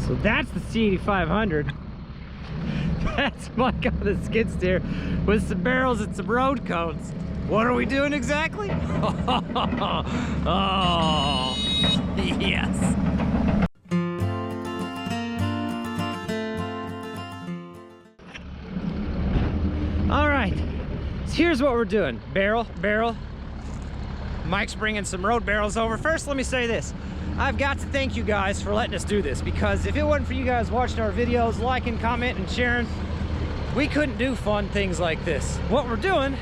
So that's the C8500. That's Mike on the skid steer with some barrels and some road cones. What are we doing exactly? Oh, yes. All right, so here's what we're doing. Barrel. Mike's bringing some road barrels over. First, let me say this. I've got to thank you guys for letting us do this, because if it wasn't for you guys watching our videos, liking, commenting, and sharing, we couldn't do fun things like this. What we're doing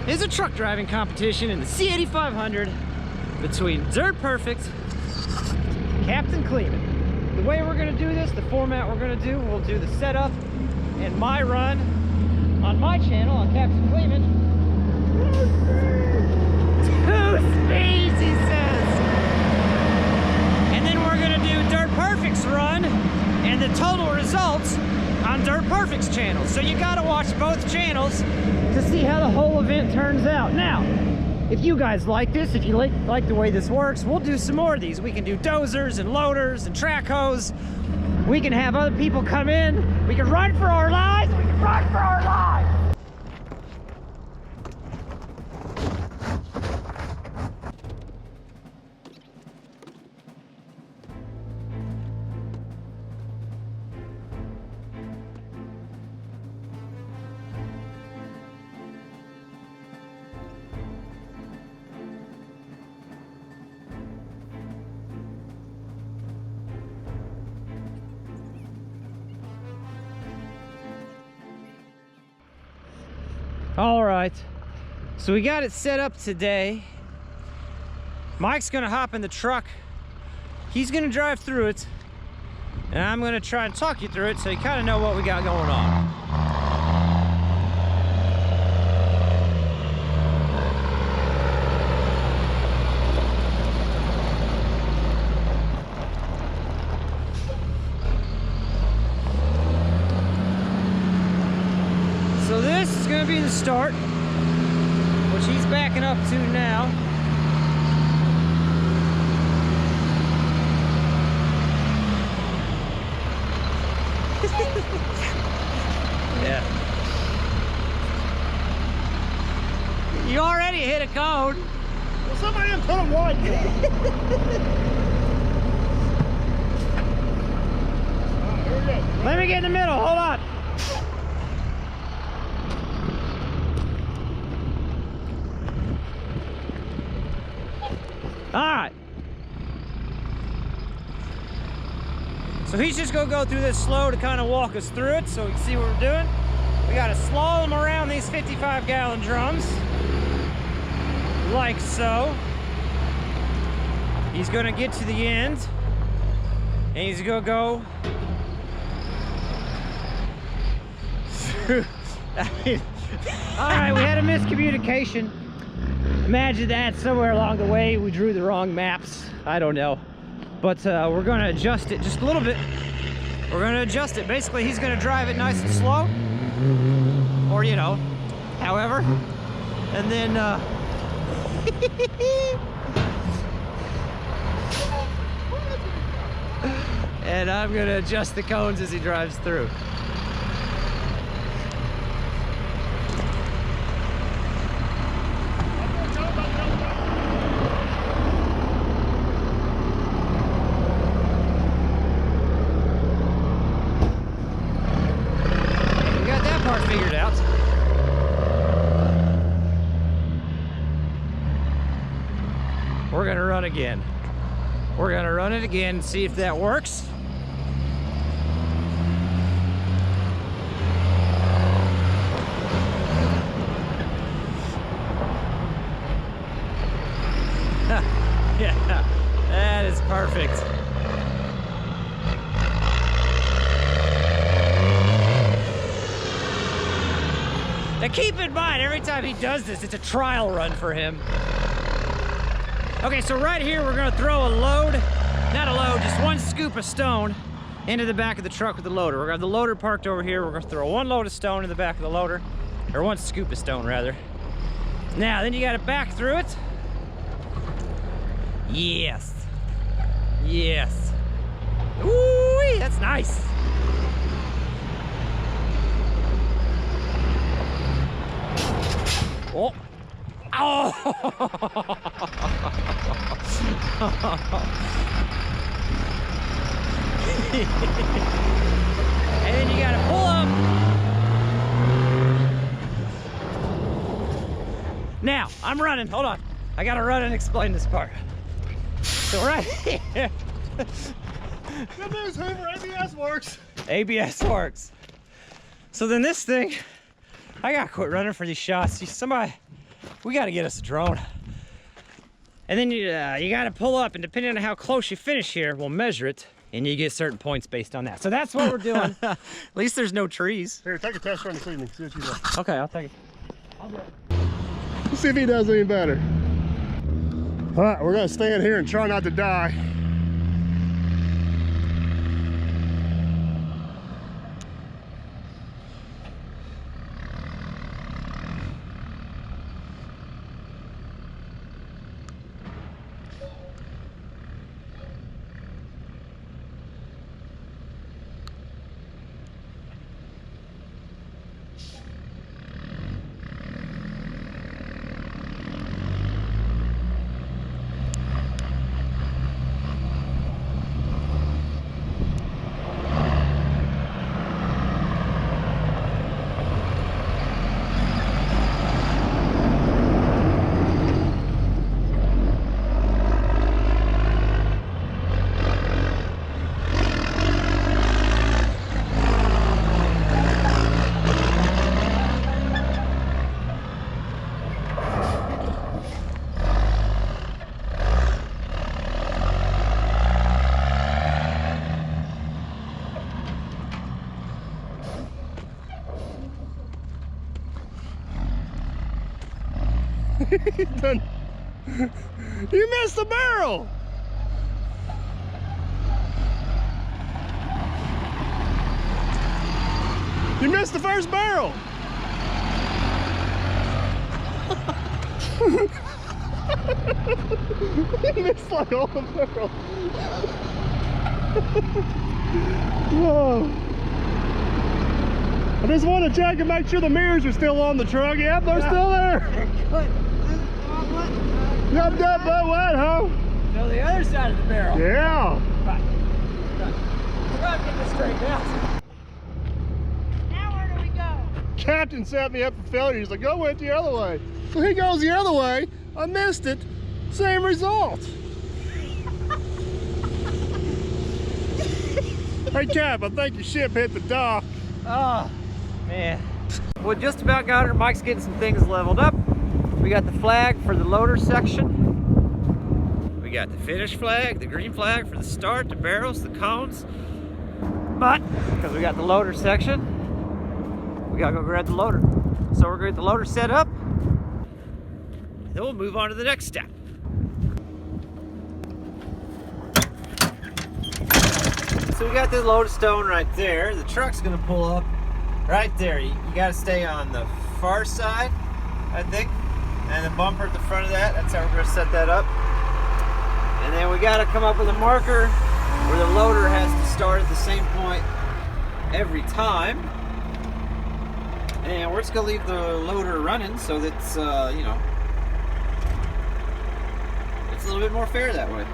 is a truck driving competition in the C8500 between Dirt Perfect, Captain Kleeman. The way we're gonna do this, the format we're gonna do, we'll do the setup and my run on my channel on Captain Kleeman. 2 speeds, he says. And then we're gonna do Dirt Perfect's run and the total results on Dirt Perfect's channel. So you gotta watch both channels to see how the whole event turns out. Now, if you guys like this, if you like the way this works, we'll do some more of these. We can do dozers and loaders and track hoes. We can have other people come in. We can run for our lives. We can run for our lives. All right, so we got it set up today. Mike's gonna hop in the truck. He's gonna drive through it, and I'm gonna try and talk you through it so you kind of know what we got going on. So this is going to be the start, which he's backing up to now. Yeah. You already hit a cone. Well, somebody didn't put them wide. Here we go. Let me get in the middle. Hold on. All right. So he's just gonna go through this slow to kind of walk us through it so we can see what we're doing. We gotta slalom around these 55-gallon drums, like so. He's gonna get to the end, and he's gonna go through. I mean, all right, we had a miscommunication. Imagine that somewhere along the way we drew the wrong maps. I don't know. But we're gonna adjust it just a little bit. We're gonna adjust it. Basically, he's gonna drive it nice and slow. Or, you know, however. And then, and I'm gonna adjust the cones as he drives through. Figured out. We're gonna run again. We're gonna run it again and see if that works. Yeah, that is perfect. Now keep in mind, every time he does this, it's a trial run for him. Okay, so right here, we're gonna throw a load, not a load, just one scoop of stone into the back of the truck with the loader. We're gonna have the loader parked over here. We're gonna throw one load of stone in the back of the loader, or one scoop of stone, rather. Now, then you gotta back through it. Yes. Yes. Ooh, that's Nice. Oh. Oh. And then you gotta pull up. Now, I'm running. Hold on. I gotta run and explain this part. So right here. Good news, Hoover. ABS works. ABS works. So then this thing, I gotta quit running for these shots. Somebody, we gotta get us a drone. And then you gotta pull up, and depending on how close you finish here, we'll measure it, and you get certain points based on that. So that's what we're doing. At least there's no trees. Here, take a test run this evening. See what you got. Okay, I'll take it. I'll do it. Let's see if he does any better. All right, we're gonna stand here and try not to die. Done. You missed the barrel. You missed the first barrel. You missed like all the barrels. Whoa. I just want to check and make sure the mirrors are still on the truck. Yep, they're still there. Yup, that butt wet, huh? No, the other side of the barrel. Yeah. Right. We're gonna get this straightened out. Now where do we go? Captain set me up for failure. He's like, go went the other way. So he goes the other way. I missed it. Same result. Hey, Cap, I think your ship hit the dock. Oh, man. Well, just about got her. Mike's getting some things leveled up. We got the flag for the loader section. We got the finish flag, the green flag for the start, the barrels, the cones. But, because we got the loader section, we gotta go grab the loader. So we're gonna get the loader set up, then we'll move on to the next step. So we got the load of stone right there. The truck's gonna pull up right there. You gotta stay on the far side, I think. And the bumper at the front of that, that's how we're gonna set that up. And then we gotta come up with a marker where the loader has to start at the same point every time. And we're just gonna leave the loader running so that's, you know, it's a little bit more fair that way.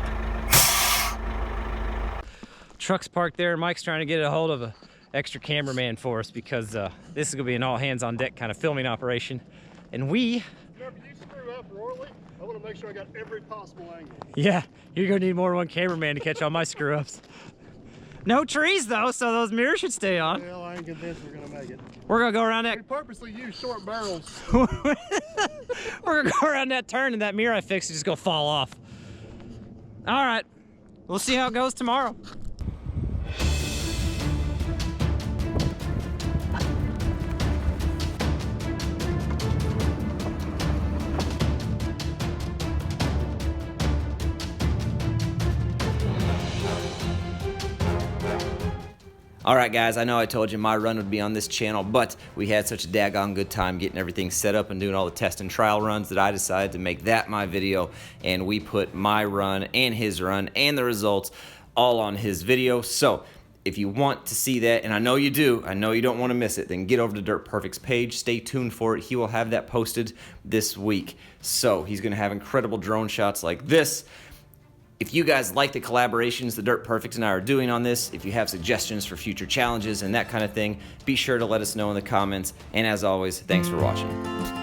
Truck's parked there. Mike's trying to get a hold of an extra cameraman for us because this is gonna be an all hands on deck kind of filming operation. And we... Whenever you screw up royally, I want to make sure I got every possible angle. Yeah, you're gonna need more than one cameraman to catch all my screw ups. No trees though, so those mirrors should stay on. Well, I ain't convinced we're gonna make it. We're gonna go around that. We purposely use short barrels. We're gonna go around that turn, and that mirror I fixed is just gonna fall off. All right, we'll see how it goes tomorrow. Alright guys, I know I told you my run would be on this channel, but we had such a daggone good time getting everything set up and doing all the test and trial runs that I decided to make that my video, and we put my run and his run and the results all on his video. So if you want to see that, and I know you do, I know you don't want to miss it, then get over to Dirt Perfect's page. Stay tuned for it. He will have that posted this week. So he's going to have incredible drone shots like this. If you guys like the collaborations that Dirt Perfect and I are doing on this, if you have suggestions for future challenges and that kind of thing, be sure to let us know in the comments. And as always, thanks for watching.